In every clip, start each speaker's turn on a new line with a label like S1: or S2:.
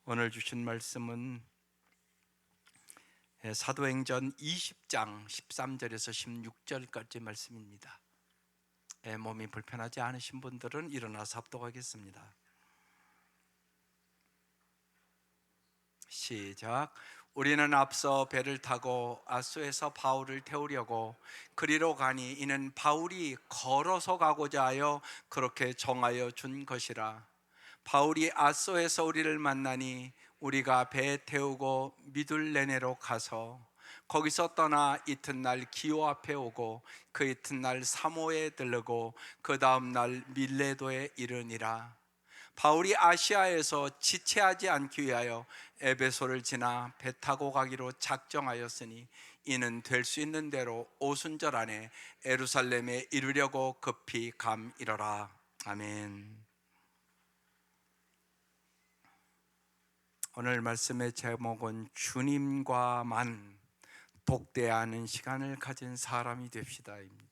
S1: 오늘 주신 말씀은 사도행전 20장 13절에서 16절까지 말씀입니다. 몸이 불편하지 않으신 분들은 일어나서 합독하겠습니다. 시작. 우리는 앞서 배를 타고 아소에서 바울을 태우려고 그리로 가니 이는 바울이 걸어서 가고자 하여 그렇게 정하여 준 것이라. 바울이 아소에서 우리를 만나니 우리가 배 태우고 미둘레네로 가서 거기서 떠나 이튿날 기오 앞에 오고 그 이튿날 사모에 들르고 그 다음날 밀레도에 이르니라. 바울이 아시아에서 지체하지 않기 위하여 에베소를 지나 배 타고 가기로 작정하였으니 이는 될 수 있는 대로 오순절 안에 예루살렘에 이르려고 급히 감이러라. 아멘. 오늘 말씀의 제목은 주님과만 독대하는 시간을 가진 사람이 됩시다입니다.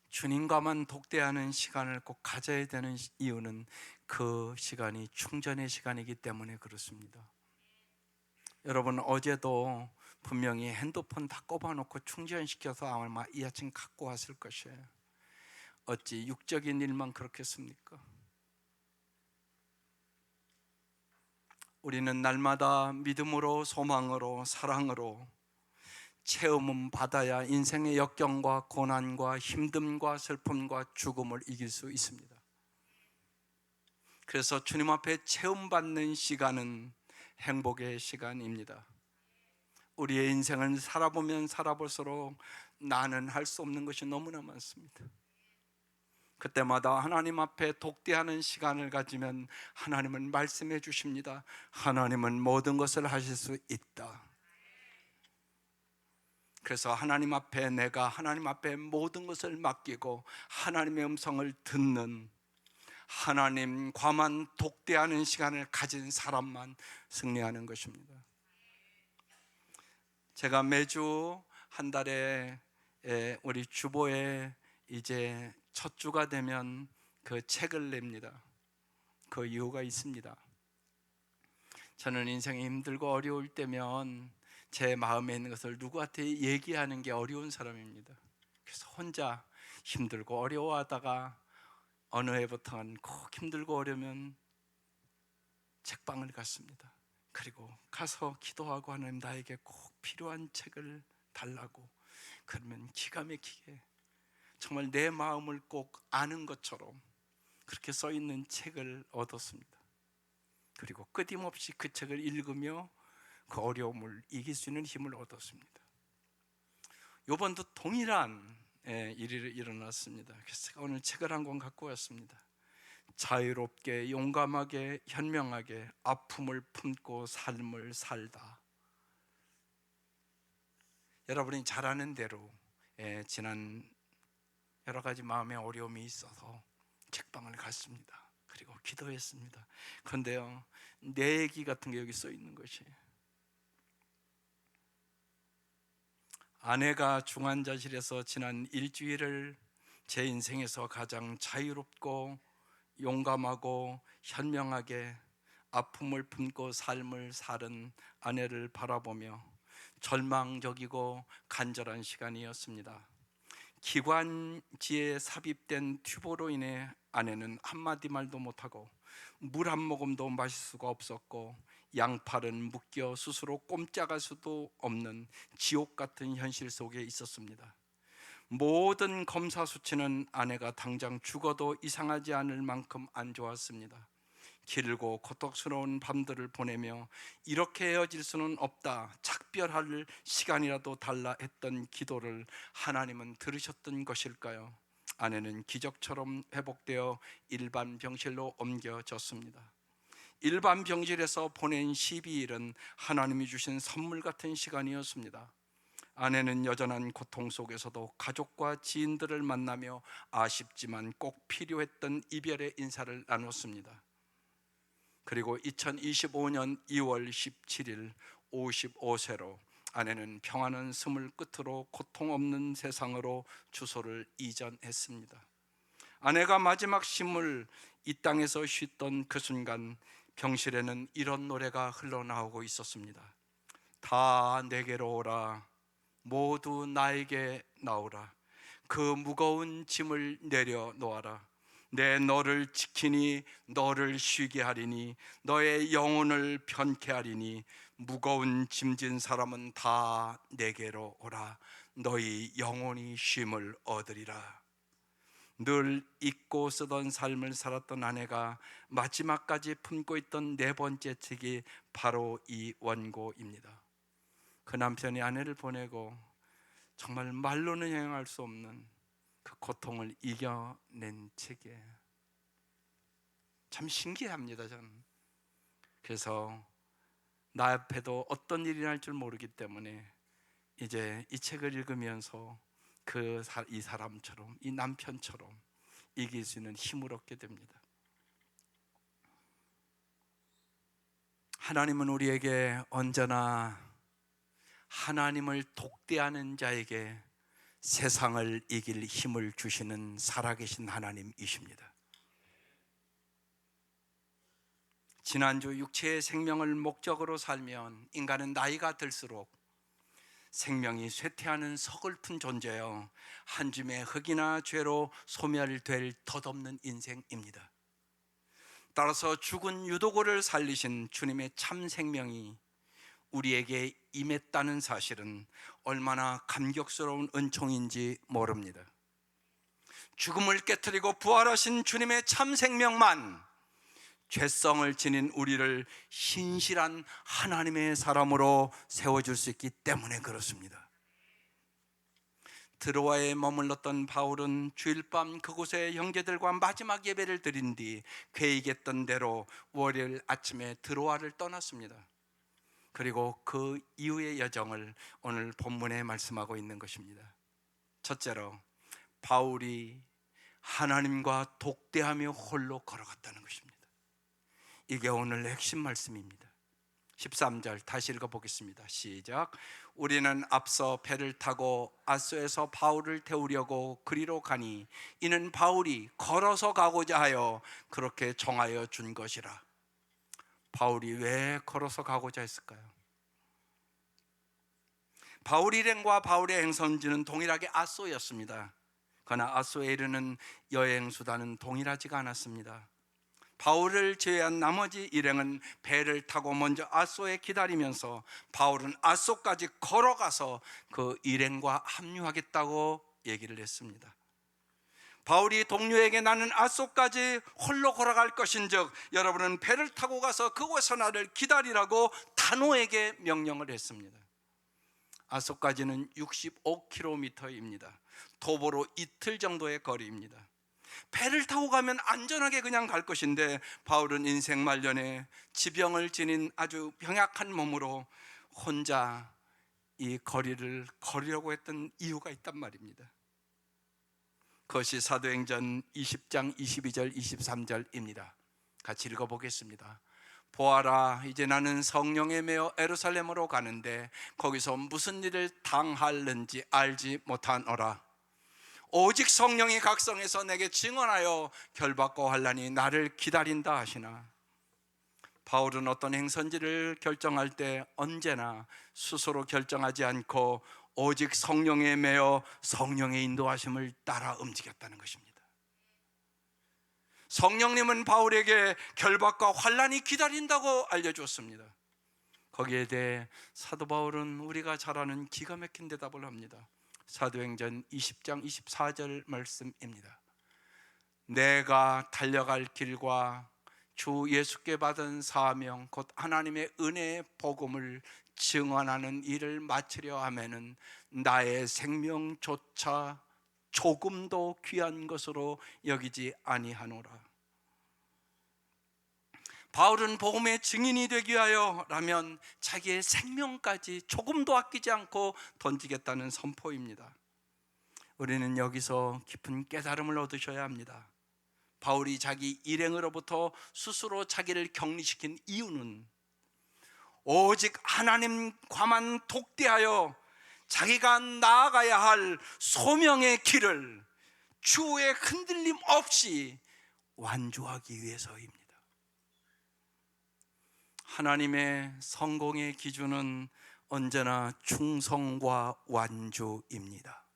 S1: 주님과만 독대하는 시간을 꼭 가져야 되는 이유는 그 시간이 충전의 시간이기 때문에 그렇습니다. 여러분, 어제도 분명히 핸드폰 다 꼽아놓고 충전시켜서 아마 이 아침 갖고 왔을 것이에요. 어찌 육적인 일만 그렇겠습니까? 우리는 날마다 믿음으로, 소망으로, 사랑으로 체험은 받아야 인생의 역경과 고난과 힘듦과 슬픔과 죽음을 이길 수 있습니다. 그래서 주님 앞에 체험받는 시간은 행복의 시간입니다. 우리의 인생을 살아보면 살아볼수록 나는 할 수 없는 것이 너무나 많습니다. 그때마다 하나님 앞에 독대하는 시간을 가지면 하나님은 말씀해 주십니다. 하나님은 모든 것을 하실 수 있다. 그래서 하나님 앞에 내가 하나님 앞에 모든 것을 맡기고 하나님의 음성을 듣는, 하나님과만 독대하는 시간을 가진 사람만 승리하는 것입니다. 제가 매주 한 달에 우리 주보에 이제 첫 주가 되면 그 책을 냅니다. 그 이유가 있습니다. 저는 인생이 힘들고 어려울 때면 제 마음에 있는 것을 누구한테 얘기하는 게 어려운 사람입니다. 그래서 혼자 힘들고 어려워하다가 어느 해부터는 꼭 힘들고 어려우면 책방을 갔습니다. 그리고 가서 기도하고 하나님 나에게 꼭 필요한 책을 달라고, 그러면 기가 막히게 정말 내 마음을 꼭 아는 것처럼 그렇게 써 있는 책을 얻었습니다. 그리고 끊임없이 그 책을 읽으며 그 어려움을 이길 수 있는 힘을 얻었습니다. 이번도 동일한 일이 일어났습니다. 그래서 제가 오늘 책을 한 권 갖고 왔습니다. 자유롭게 용감하게 현명하게 아픔을 품고 삶을 살다. 여러분이 잘 아는 대로 지난 여러 가지 마음의 어려움이 있어서 책방을 갔습니다. 그리고 기도했습니다. 그런데요, 내 얘기 같은 게 여기 써 있는 것이에요. 아내가 중환자실에서 지난 일주일을 제 인생에서 가장 자유롭고 용감하고 현명하게 아픔을 품고 삶을 사는 아내를 바라보며 절망적이고 간절한 시간이었습니다. 기관지에 삽입된 튜버로 인해 아내는 한마디 말도 못하고 물 한 모금도 마실 수가 없었고 양팔은 묶여 스스로 꼼짝할 수도 없는 지옥 같은 현실 속에 있었습니다. 모든 검사 수치는 아내가 당장 죽어도 이상하지 않을 만큼 안 좋았습니다. 길고 고통스러운 밤들을 보내며 이렇게 헤어질 수는 없다, 작별할 시간이라도 달라 했던 기도를 하나님은 들으셨던 것일까요? 아내는 기적처럼 회복되어 일반 병실로 옮겨졌습니다. 일반 병실에서 보낸 12일은 하나님이 주신 선물 같은 시간이었습니다. 아내는 여전한 고통 속에서도 가족과 지인들을 만나며 아쉽지만 꼭 필요했던 이별의 인사를 나눴습니다. 그리고 2025년 2월 17일 55세로 아내는 평안한 숨을 끝으로 고통 없는 세상으로 주소를 이전했습니다. 아내가 마지막 쉼을 이 땅에서 쉬던 그 순간 병실에는 이런 노래가 흘러나오고 있었습니다. 다 내게로 오라, 모두 나에게 나오라. 그 무거운 짐을 내려놓아라. 내 너를 지키니 너를 쉬게 하리니 너의 영혼을 편케 하리니 무거운 짐진 사람은 다 내게로 오라. 너희 영혼이 쉼을 얻으리라. 늘 잊고 쓰던 삶을 살았던 아내가 마지막까지 품고 있던 네 번째 책이 바로 이 원고입니다. 그 남편이 아내를 보내고 정말 말로는 형용할 수 없는 그 고통을 이겨낸 책이에요. 참 신기합니다, 저는. 그래서 나 앞에도 어떤 일이 날 줄 모르기 때문에 이제 이 책을 읽으면서 이 사람처럼, 이 남편처럼 이길 수 있는 힘을 얻게 됩니다. 하나님은 우리에게 언제나 하나님을 독대하는 자에게 세상을 이길 힘을 주시는 살아계신 하나님이십니다. 지난주 육체의 생명을 목적으로 살면 인간은 나이가 들수록 생명이 쇠퇴하는 서글픈 존재요, 한 줌의 흙이나 죄로 소멸될 덧없는 인생입니다. 따라서 죽은 유도고를 살리신 주님의 참 생명이 우리에게 임했다는 사실은 얼마나 감격스러운 은총인지 모릅니다. 죽음을 깨뜨리고 부활하신 주님의 참 생명만 죄성을 지닌 우리를 신실한 하나님의 사람으로 세워줄 수 있기 때문에 그렇습니다. 드로아에 머물렀던 바울은 주일 밤 그곳의 형제들과 마지막 예배를 드린 뒤 계획했던 대로 월요일 아침에 드로아를 떠났습니다. 그리고 그 이후의 여정을 오늘 본문에 말씀하고 있는 것입니다. 첫째로, 바울이 하나님과 독대하며 홀로 걸어갔다는 것입니다. 이게 오늘 핵심 말씀입니다. 13절 다시 읽어보겠습니다. 시작. 우리는 앞서 배를 타고 아소에서 바울을 태우려고 그리로 가니 이는 바울이 걸어서 가고자 하여 그렇게 정하여 준 것이라. 바울이 왜 걸어서 가고자 했을까요? 바울 일행과 바울의 행선지는 동일하게 아소였습니다. 그러나 아소에 이르는 여행 수단은 동일하지가 않았습니다. 바울을 제외한 나머지 일행은 배를 타고 먼저 아소에 기다리면서 바울은 아소까지 걸어가서 그 일행과 합류하겠다고 얘기를 했습니다. 바울이 동료에게 나는 아소까지 홀로 걸어갈 것인즉 여러분은 배를 타고 가서 그곳에서 나를 기다리라고 단호하게 명령을 했습니다. 아소까지는 65km입니다. 도보로 이틀 정도의 거리입니다. 배를 타고 가면 안전하게 그냥 갈 것인데 바울은 인생 말년에 지병을 지닌 아주 병약한 몸으로 혼자 이 거리를 걸으려고 했던 이유가 있단 말입니다. 그것이 사도행전 20장 22절 23절입니다. 같이 읽어보겠습니다. 보아라, 이제 나는 성령에 매어 예루살렘으로 가는데 거기서 무슨 일을 당할는지 알지 못하노라. 오직 성령이 각성해서 내게 증언하여 결박과 환난이 나를 기다린다 하시나. 바울은 어떤 행선지를 결정할 때 언제나 스스로 결정하지 않고 오직 성령에 매어 성령의 인도하심을 따라 움직였다는 것입니다. 성령님은 바울에게 결박과 환난이 기다린다고 알려주었습니다. 거기에 대해 사도 바울은 우리가 잘 아는 기가 막힌 대답을 합니다. 사도행전 20장 24절 말씀입니다. 내가 달려갈 길과 주 예수께 받은 사명 곧 하나님의 은혜의 복음을 증언하는 일을 마치려 하면은 나의 생명조차 조금도 귀한 것으로 여기지 아니하노라. 바울은 복음의 증인이 되기 위하여라면 자기의 생명까지 조금도 아끼지 않고 던지겠다는 선포입니다. 우리는 여기서 깊은 깨달음을 얻으셔야 합니다. 바울이 자기 일행으로부터 스스로 자기를 격리시킨 이유는 오직 하나님과만 독대하여 자기가 나아가야 할 소명의 길을 주의 흔들림 없이 완주하기 위해서입니다. 하나님의 성공의 기준은 언제나 충성과 완주입니다.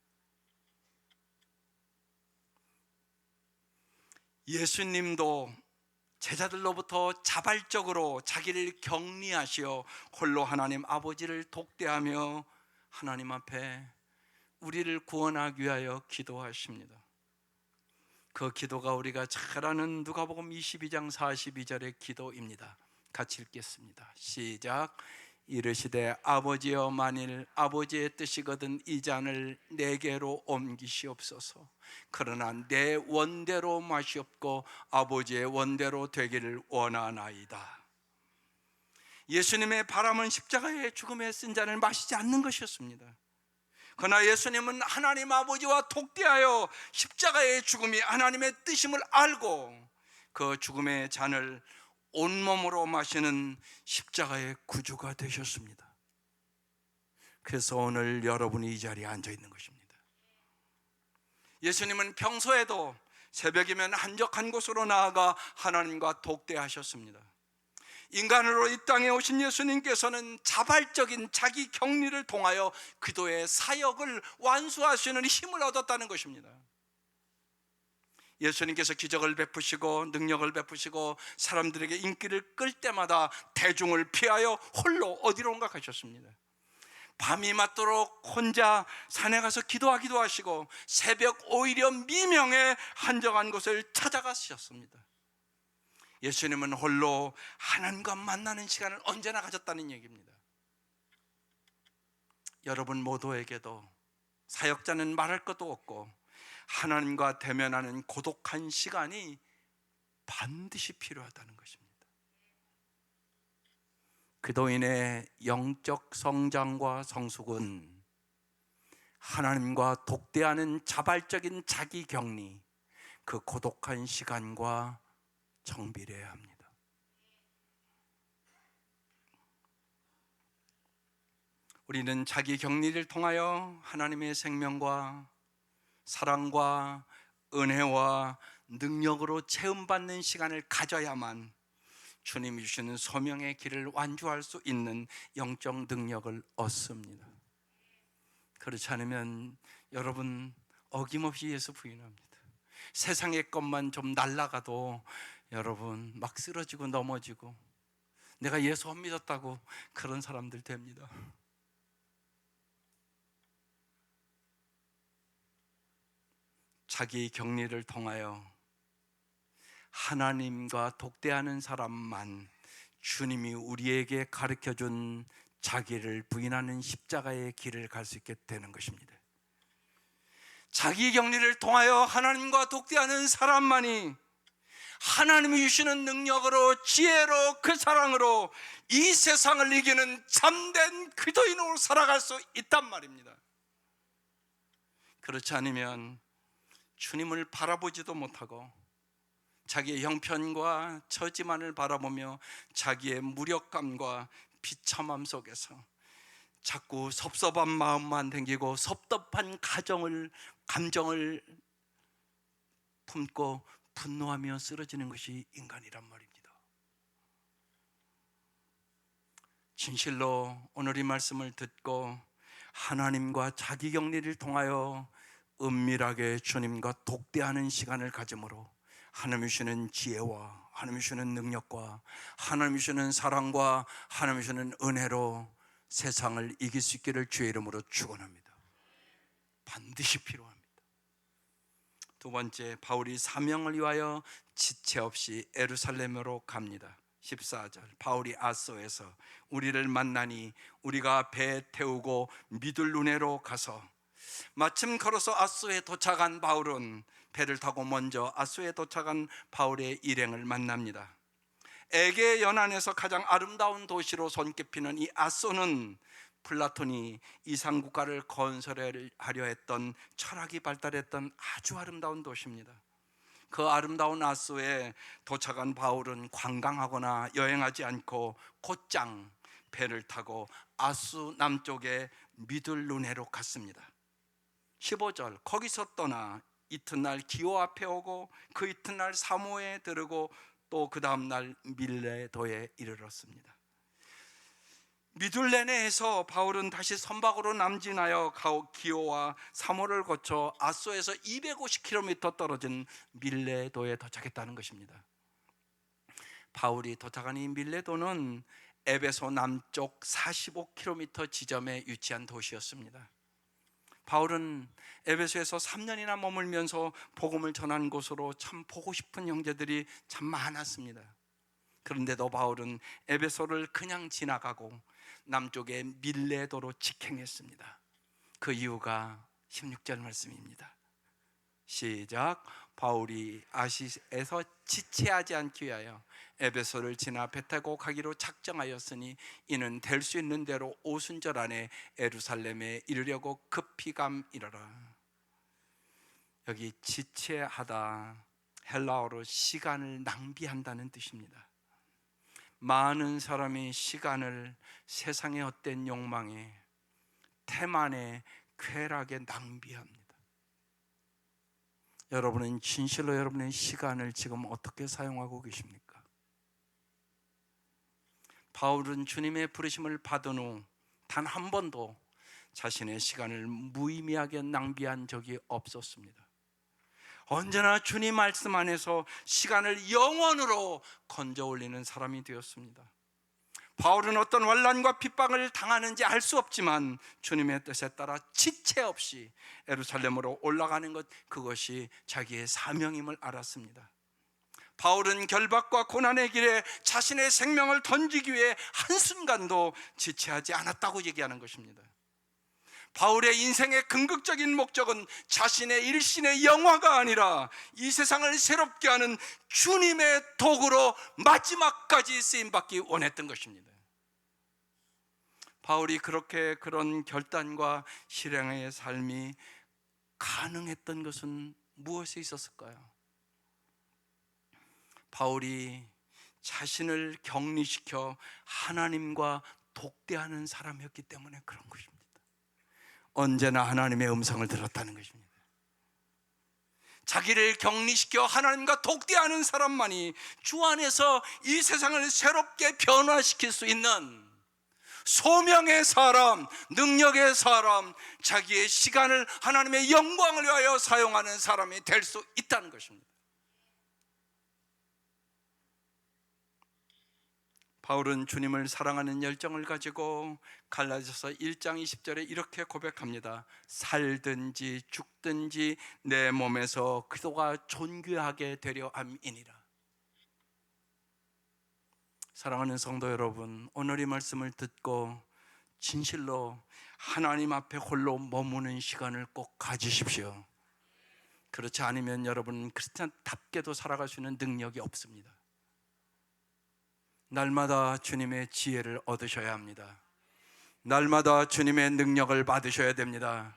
S1: 예수님도 제자들로부터 자발적으로 자기를 격리하시어 홀로 하나님 아버지를 독대하며 하나님 앞에 우리를 구원하기 위하여 기도하십니다. 그 기도가 우리가 잘 아는 누가복음 22장 42절의 기도입니다. 같이 읽겠습니다. 시작. 이르시되 아버지여, 만일 아버지의 뜻이거든 이 잔을 내게로 옮기시옵소서. 그러나 내 원대로 마시옵고 아버지의 원대로 되기를 원하나이다. 예수님의 바람은 십자가의 죽음의 쓴 잔을 마시지 않는 것이었습니다. 그러나 예수님은 하나님 아버지와 독대하여 십자가의 죽음이 하나님의 뜻임을 알고 그 죽음의 잔을 온몸으로 마시는 십자가의 구주가 되셨습니다. 그래서 오늘 여러분이 이 자리에 앉아 있는 것입니다. 예수님은 평소에도 새벽이면 한적한 곳으로 나아가 하나님과 독대하셨습니다. 인간으로 이 땅에 오신 예수님께서는 자발적인 자기 격리를 통하여 기도의 사역을 완수하시는 힘을 얻었다는 것입니다. 예수님께서 기적을 베푸시고 능력을 베푸시고 사람들에게 인기를 끌 때마다 대중을 피하여 홀로 어디론가 가셨습니다. 밤이 맞도록 혼자 산에 가서 기도하기도 하시고 새벽 오히려 미명에 한적한 곳을 찾아가셨습니다. 예수님은 홀로 하나님과 만나는 시간을 언제나 가졌다는 얘기입니다. 여러분 모두에게도 사역자는 말할 것도 없고 하나님과 대면하는 고독한 시간이 반드시 필요하다는 것입니다. 기도인의 영적 성장과 성숙은 하나님과 독대하는 자발적인 자기 격리, 그 고독한 시간과 정비례해야 합니다. 우리는 자기 격리를 통하여 하나님의 생명과 사랑과 은혜와 능력으로 체험받는 시간을 가져야만 주님이 주시는 소명의 길을 완주할 수 있는 영적 능력을 얻습니다. 그렇지 않으면 여러분 어김없이 예수 부인합니다. 세상의 것만 좀 날아가도 여러분 막 쓰러지고 넘어지고 내가 예수 안 믿었다고 그런 사람들 됩니다. 자기 격리를 통하여 하나님과 독대하는 사람만 주님이 우리에게 가르쳐준 자기를 부인하는 십자가의 길을 갈 수 있게 되는 것입니다. 자기 격리를 통하여 하나님과 독대하는 사람만이 하나님이 주시는 능력으로 지혜로 그 사랑으로 이 세상을 이기는 참된 기도인으로 살아갈 수 있단 말입니다. 그렇지 않으면 주님을 바라보지도 못하고 자기의 형편과 처지만을 바라보며 자기의 무력감과 비참함 속에서 자꾸 섭섭한 마음만 생기고 섭섭한 감정을 품고 분노하며 쓰러지는 것이 인간이란 말입니다. 진실로 오늘 이 말씀을 듣고 하나님과 자기 격리를 통하여 은밀하게 주님과 독대하는 시간을 가짐으로 하나님이 주시는 지혜와 하나님이 주시는 능력과 하나님이 주시는 사랑과 하나님이 주시는 은혜로 세상을 이길 수 있기를 주의 이름으로 축원합니다. 반드시 필요합니다. 두 번째, 바울이 사명을 위하여 지체 없이 예루살렘으로 갑니다. 14절, 바울이 아소에서 우리를 만나니 우리가 배 태우고 미둘루네로 가서 마침 걸어서 아소에 도착한 바울은 배를 타고 먼저 아소에 도착한 바울의 일행을 만납니다. 에게 연안에서 가장 아름다운 도시로 손꼽히는 이 아소는 플라톤이 이상국가를 건설하려 했던 철학이 발달했던 아주 아름다운 도시입니다. 그 아름다운 아소에 도착한 바울은 관광하거나 여행하지 않고 곧장 배를 타고 아수 남쪽의 미둘루네로 갔습니다. 15절, 거기서 떠나 이튿날 기호 앞에 오고 그 이튿날 사모에 들르고 또 그 다음날 밀레도에 이르렀습니다. 미둘레네에서 바울은 다시 선박으로 남진하여 기호와 사모를 거쳐 아소에서 250km 떨어진 밀레도에 도착했다는 것입니다. 바울이 도착한 이 밀레도는 에베소 남쪽 45km 지점에 위치한 도시였습니다. 바울은 에베소에서 3년이나 머물면서 복음을 전한 곳으로 참 보고 싶은 형제들이 참 많았습니다. 그런데도 바울은 에베소를 그냥 지나가고 남쪽의 밀레도로 직행했습니다. 그 이유가 16절 말씀입니다. 시작. 바울이 아시에서 지체하지 않기 위하여 에베소를 지나 배 타고 가기로 작정하였으니 이는 될 수 있는 대로 오순절 안에 예루살렘에 이르려고 급히 감이러라. 여기 지체하다, 헬라어로 시간을 낭비한다는 뜻입니다. 많은 사람이 시간을 세상의 헛된 욕망에, 태만에, 쾌락에 낭비합니다. 여러분은 진실로 여러분의 시간을 지금 어떻게 사용하고 계십니까? 바울은 주님의 부르심을 받은 후 단 한 번도 자신의 시간을 무의미하게 낭비한 적이 없었습니다. 언제나 주님 말씀 안에서 시간을 영원으로 건져 올리는 사람이 되었습니다. 바울은 어떤 환난과 핍박을 당하는지 알 수 없지만 주님의 뜻에 따라 지체 없이 예루살렘으로 올라가는 것, 그것이 자기의 사명임을 알았습니다. 바울은 결박과 고난의 길에 자신의 생명을 던지기 위해 한순간도 지체하지 않았다고 얘기하는 것입니다. 바울의 인생의 궁극적인 목적은 자신의 일신의 영화가 아니라 이 세상을 새롭게 하는 주님의 도구로 마지막까지 쓰임받기 원했던 것입니다. 바울이 그렇게 그런 결단과 실행의 삶이 가능했던 것은 무엇에 있었을까요? 바울이 자신을 격리시켜 하나님과 독대하는 사람이었기 때문에 그런 것입니다. 언제나 하나님의 음성을 들었다는 것입니다. 자기를 격리시켜 하나님과 독대하는 사람만이 주 안에서 이 세상을 새롭게 변화시킬 수 있는 소명의 사람, 능력의 사람, 자기의 시간을 하나님의 영광을 위하여 사용하는 사람이 될 수 있다는 것입니다. 바울은 주님을 사랑하는 열정을 가지고 갈라디아서 1장 20절에 이렇게 고백합니다. 살든지 죽든지 내 몸에서 그리스도가 존귀하게 되려 함이니라. 사랑하는 성도 여러분, 오늘 이 말씀을 듣고 진실로 하나님 앞에 홀로 머무는 시간을 꼭 가지십시오. 그렇지 않으면 여러분은 크리스찬답게도 살아갈 수 있는 능력이 없습니다. 날마다 주님의 지혜를 얻으셔야 합니다. 날마다 주님의 능력을 받으셔야 됩니다.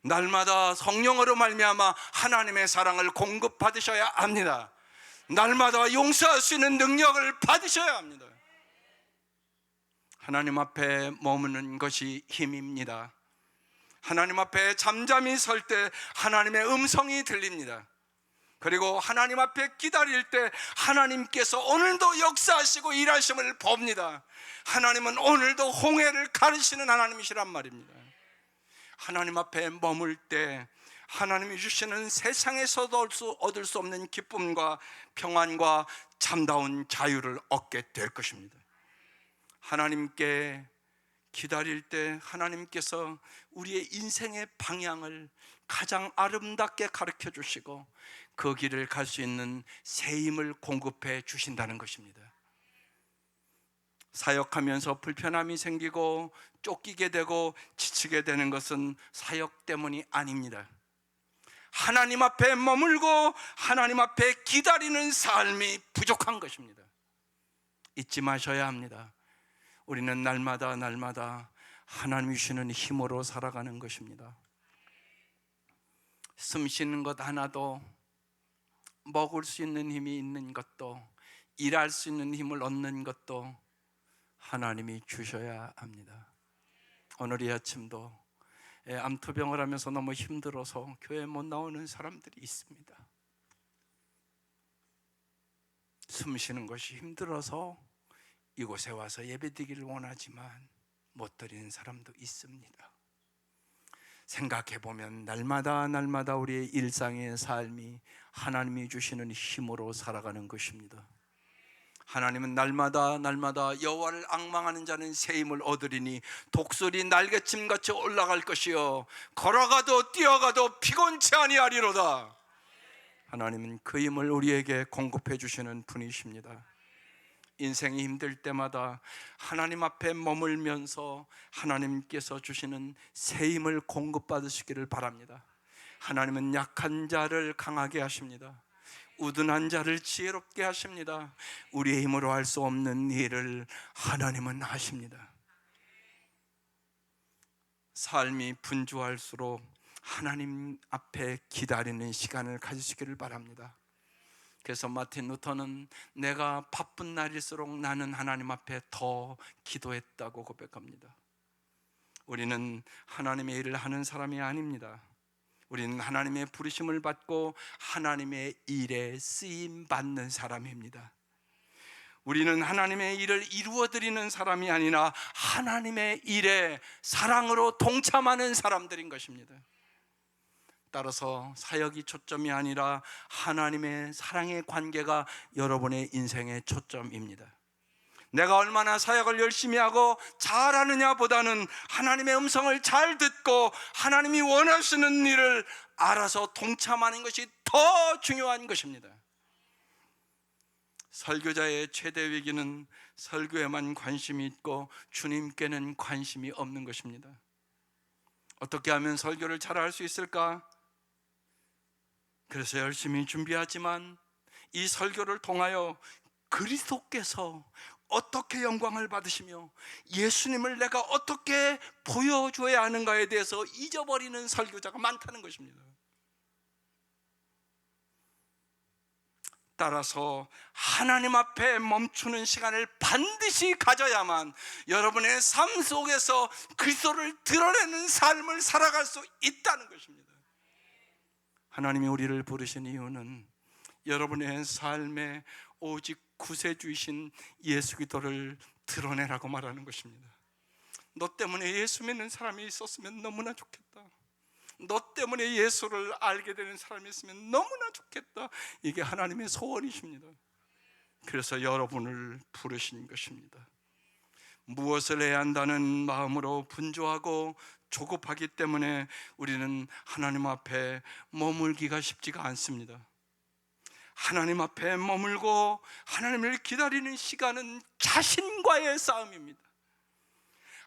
S1: 날마다 성령으로 말미암아 하나님의 사랑을 공급받으셔야 합니다. 날마다 용서할 수 있는 능력을 받으셔야 합니다. 하나님 앞에 머무는 것이 힘입니다. 하나님 앞에 잠잠히 설 때 하나님의 음성이 들립니다. 그리고 하나님 앞에 기다릴 때 하나님께서 오늘도 역사하시고 일하심을 봅니다. 하나님은 오늘도 홍해를 가르시는 하나님이시란 말입니다. 하나님 앞에 머물 때 하나님이 주시는 세상에서도 얻을 수 없는 기쁨과 평안과 참다운 자유를 얻게 될 것입니다. 하나님께 기다릴 때 하나님께서 우리의 인생의 방향을 가장 아름답게 가르쳐 주시고 그 길을 갈 수 있는 새 힘을 공급해 주신다는 것입니다. 사역하면서 불편함이 생기고 쫓기게 되고 지치게 되는 것은 사역 때문이 아닙니다. 하나님 앞에 머물고 하나님 앞에 기다리는 삶이 부족한 것입니다. 잊지 마셔야 합니다. 우리는 날마다 하나님이 주시는 힘으로 살아가는 것입니다. 숨 쉬는 것 하나도, 먹을 수 있는 힘이 있는 것도, 일할 수 있는 힘을 얻는 것도 하나님이 주셔야 합니다. 오늘 이 아침도 암투병을 하면서 너무 힘들어서 교회 못 나오는 사람들이 있습니다. 숨 쉬는 것이 힘들어서 이곳에 와서 예배드리기를 원하지만 못 드리는 사람도 있습니다. 생각해보면 날마다 우리의 일상의 삶이 하나님이 주시는 힘으로 살아가는 것입니다. 하나님은 날마다 여호와를 앙망하는 자는 새 힘을 얻으리니 독수리 날개침같이 올라갈 것이요 걸어가도 뛰어가도 피곤치 아니하리로다. 하나님은 그 힘을 우리에게 공급해 주시는 분이십니다. 인생이 힘들 때마다 하나님 앞에 머물면서 하나님께서 주시는 새 힘을 공급받으시기를 바랍니다. 하나님은 약한 자를 강하게 하십니다. 우둔한 자를 지혜롭게 하십니다. 우리의 힘으로 할 수 없는 일을 하나님은 하십니다. 삶이 분주할수록 하나님 앞에 기다리는 시간을 가지시기를 바랍니다. 그래서 마틴 루터는 내가 바쁜 날일수록 나는 하나님 앞에 더 기도했다고 고백합니다. 우리는 하나님의 일을 하는 사람이 아닙니다. 우리는 하나님의 부르심을 받고 하나님의 일에 쓰임 받는 사람입니다. 우리는 하나님의 일을 이루어드리는 사람이 아니라 하나님의 일에 사랑으로 동참하는 사람들인 것입니다. 따라서 사역이 초점이 아니라 하나님의 사랑의 관계가 여러분의 인생의 초점입니다. 내가 얼마나 사역을 열심히 하고 잘하느냐 보다는 하나님의 음성을 잘 듣고 하나님이 원하시는 일을 알아서 동참하는 것이 더 중요한 것입니다. 설교자의 최대 위기는 설교에만 관심이 있고 주님께는 관심이 없는 것입니다. 어떻게 하면 설교를 잘할 수 있을까? 그래서 열심히 준비하지만 이 설교를 통하여 그리스도께서 어떻게 영광을 받으시며 예수님을 내가 어떻게 보여줘야 하는가에 대해서 잊어버리는 설교자가 많다는 것입니다. 따라서 하나님 앞에 멈추는 시간을 반드시 가져야만 여러분의 삶 속에서 그리스도를 드러내는 삶을 살아갈 수 있다는 것입니다. 하나님이 우리를 부르신 이유는 여러분의 삶에 오직 구세주이신 예수 그리스도를 드러내라고 말하는 것입니다. 너 때문에 예수 믿는 사람이 있었으면 너무나 좋겠다. 너 때문에 예수를 알게 되는 사람이 있으면 너무나 좋겠다. 이게 하나님의 소원이십니다. 그래서 여러분을 부르신 것입니다. 무엇을 해야 한다는 마음으로 분주하고 조급하기 때문에 우리는 하나님 앞에 머물기가 쉽지가 않습니다. 하나님 앞에 머물고 하나님을 기다리는 시간은 자신과의 싸움입니다.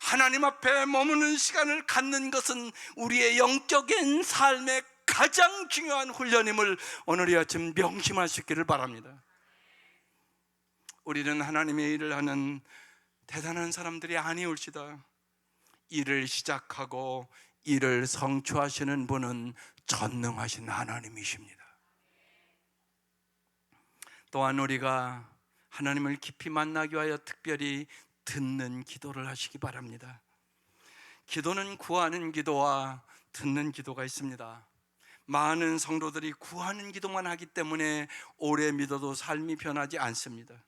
S1: 하나님 앞에 머무는 시간을 갖는 것은 우리의 영적인 삶의 가장 중요한 훈련임을 오늘 이 아침 명심하시기를 바랍니다. 우리는 하나님의 일을 하는 대단한 사람들이 아니올지다. 일을 시작하고 일을 성취하시는 분은 전능하신 하나님이십니다. 또한 우리가 하나님을 깊이 만나기 위하여 특별히 듣는 기도를 하시기 바랍니다. 기도는 구하는 기도와 듣는 기도가 있습니다. 많은 성도들이 구하는 기도만 하기 때문에 오래 믿어도 삶이 변하지 않습니다.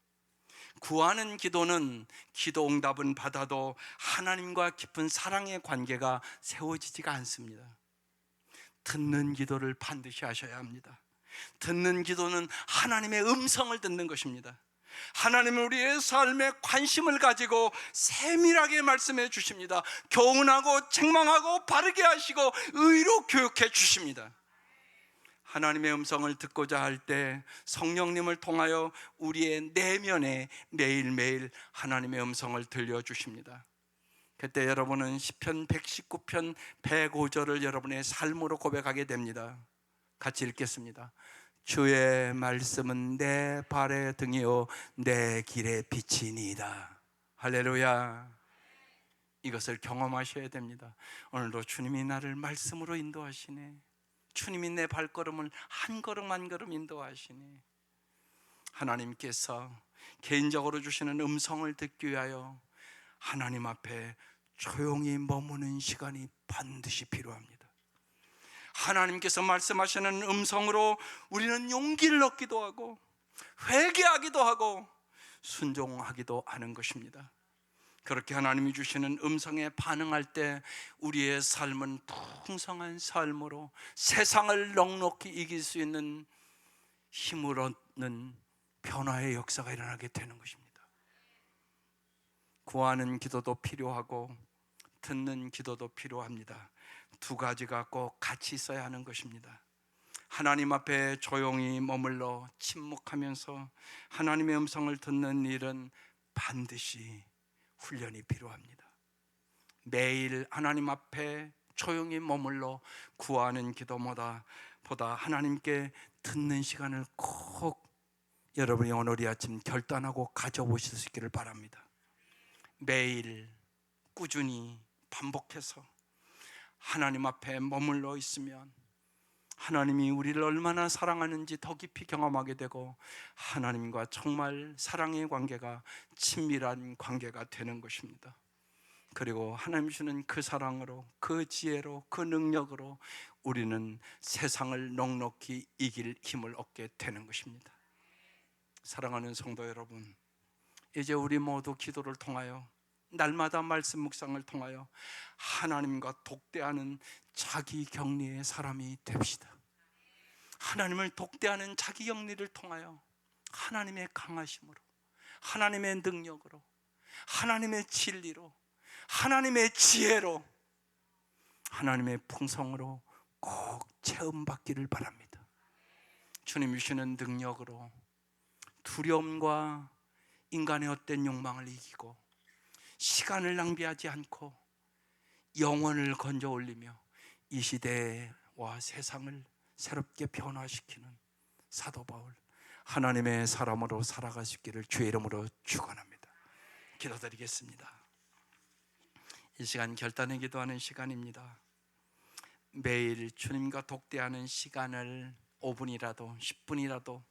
S1: 구하는 기도는 기도 응답은 받아도 하나님과 깊은 사랑의 관계가 세워지지가 않습니다. 듣는 기도를 반드시 하셔야 합니다. 듣는 기도는 하나님의 음성을 듣는 것입니다. 하나님은 우리의 삶에 관심을 가지고 세밀하게 말씀해 주십니다. 교훈하고 책망하고 바르게 하시고 의로 교육해 주십니다. 하나님의 음성을 듣고자 할 때 성령님을 통하여 우리의 내면에 매일매일 하나님의 음성을 들려주십니다. 그때 여러분은 시편 119편 105절을 여러분의 삶으로 고백하게 됩니다. 같이 읽겠습니다. 주의 말씀은 내 발의 등이요 내 길의 빛이니이다. 할렐루야. 이것을 경험하셔야 됩니다. 오늘도 주님이 나를 말씀으로 인도하시네. 주님이 내 발걸음을 한 걸음 한 걸음 인도하시니 하나님께서 개인적으로 주시는 음성을 듣기 위하여 하나님 앞에 조용히 머무는 시간이 반드시 필요합니다. 하나님께서 말씀하시는 음성으로 우리는 용기를 얻기도 하고 회개하기도 하고 순종하기도 하는 것입니다. 그렇게 하나님이 주시는 음성에 반응할 때 우리의 삶은 풍성한 삶으로 세상을 넉넉히 이길 수 있는 힘을 얻는 변화의 역사가 일어나게 되는 것입니다. 구하는 기도도 필요하고 듣는 기도도 필요합니다. 두 가지가 꼭 같이 있어야 하는 것입니다. 하나님 앞에 조용히 머물러 침묵하면서 하나님의 음성을 듣는 일은 반드시 훈련이 필요합니다. 매일 하나님 앞에 조용히 머물러 구하는 기도보다 하나님께 듣는 시간을 꼭 여러분이 오늘 이 아침 결단하고 가져보실 수 있기를 바랍니다. 매일 꾸준히 반복해서 하나님 앞에 머물러 있으면 하나님이 우리를 얼마나 사랑하는지 더 깊이 경험하게 되고 하나님과 정말 사랑의 관계가 친밀한 관계가 되는 것입니다. 그리고 하나님 주는 그 사랑으로, 그 지혜로, 그 능력으로 우리는 세상을 넉넉히 이길 힘을 얻게 되는 것입니다. 사랑하는 성도 여러분, 이제 우리 모두 기도를 통하여 날마다 말씀 묵상을 통하여 하나님과 독대하는 자기 격리의 사람이 됩시다. 하나님을 독대하는 자기 격리를 통하여 하나님의 강하심으로, 하나님의 능력으로, 하나님의 진리로, 하나님의 지혜로, 하나님의 풍성으로 꼭 체험받기를 바랍니다. 주님 주시는 능력으로 두려움과 인간의 헛된 욕망을 이기고 시간을 낭비하지 않고 영혼을 건져 올리며 이 시대와 세상을 새롭게 변화시키는 사도 바울, 하나님의 사람으로 살아갈 수 있기를 주의 이름으로 축원합니다. 기도드리겠습니다. 이 시간 결단의 기도하는 시간입니다. 매일 주님과 독대하는 시간을 5분이라도 10분이라도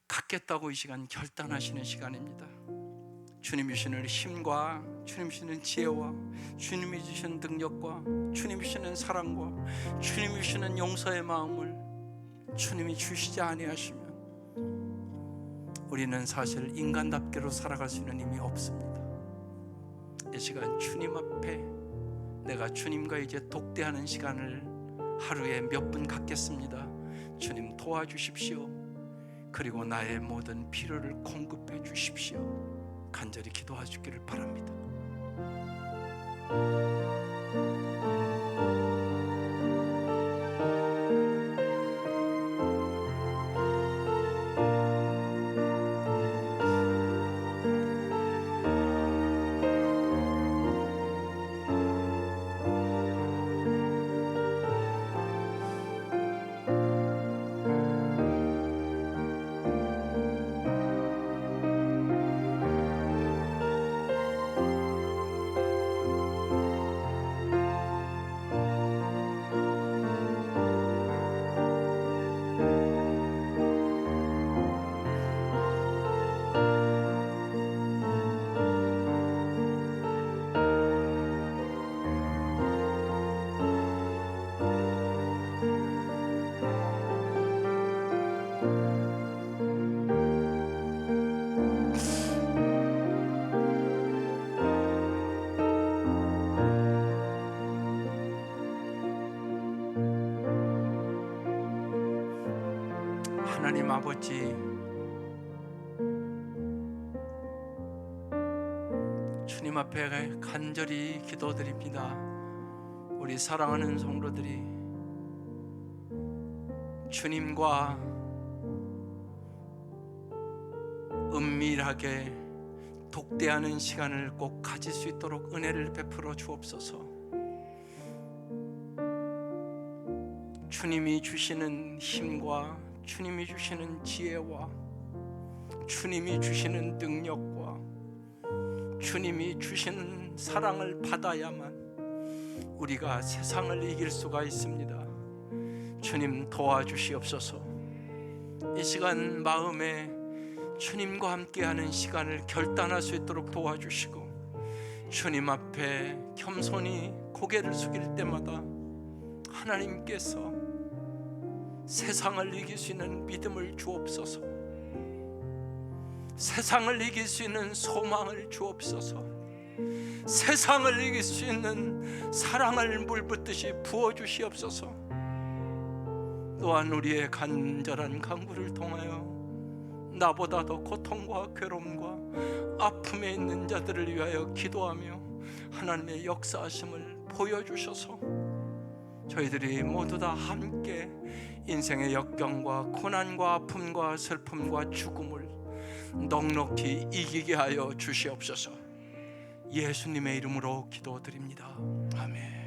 S1: 갖겠다고 이 시간 결단하시는 시간입니다. 주님이 주시는 힘과 주님이 주시는 지혜와 주님이 주시는 능력과 주님이 주시는 사랑과 주님이 주시는 용서의 마음을 주님이 주시지 아니하시면 우리는 사실 인간답게로 살아갈 수 있는 힘이 없습니다. 이 시간 주님 앞에 내가 주님과 이제 독대하는 시간을 하루에 몇 분 갖겠습니다. 주님 도와주십시오. 그리고 나의 모든 필요를 공급해 주십시오. 간절히 기도하시기를 바랍니다. 하나님 아버지, 주님 앞에 간절히 기도드립니다. 우리 사랑하는 성도들이 주님과 은밀하게 독대하는 시간을 꼭 가질 수 있도록 은혜를 베풀어 주옵소서. 주님이 주시는 힘과 주님이 주시는 지혜와 주님이 주시는 능력과 주님이 주시는 사랑을 받아야만 우리가 세상을 이길 수가 있습니다. 주님 도와주시옵소서. 이 시간 마음에 주님과 함께하는 시간을 결단할 수 있도록 도와주시고 주님 앞에 겸손히 고개를 숙일 때마다 하나님께서 세상을 이길 수 있는 믿음을 주옵소서, 세상을 이길 수 있는 소망을 주옵소서, 세상을 이길 수 있는 사랑을 물붓듯이 부어주시옵소서. 또한 우리의 간절한 간구를 통하여 나보다 더 고통과 괴로움과 아픔에 있는 자들을 위하여 기도하며 하나님의 역사하심을 보여주셔서 저희들이 모두 다 함께 인생의 역경과 고난과 아픔과 슬픔과 죽음을 넉넉히 이기게 하여 주시옵소서. 예수님의 이름으로 기도드립니다. 아멘.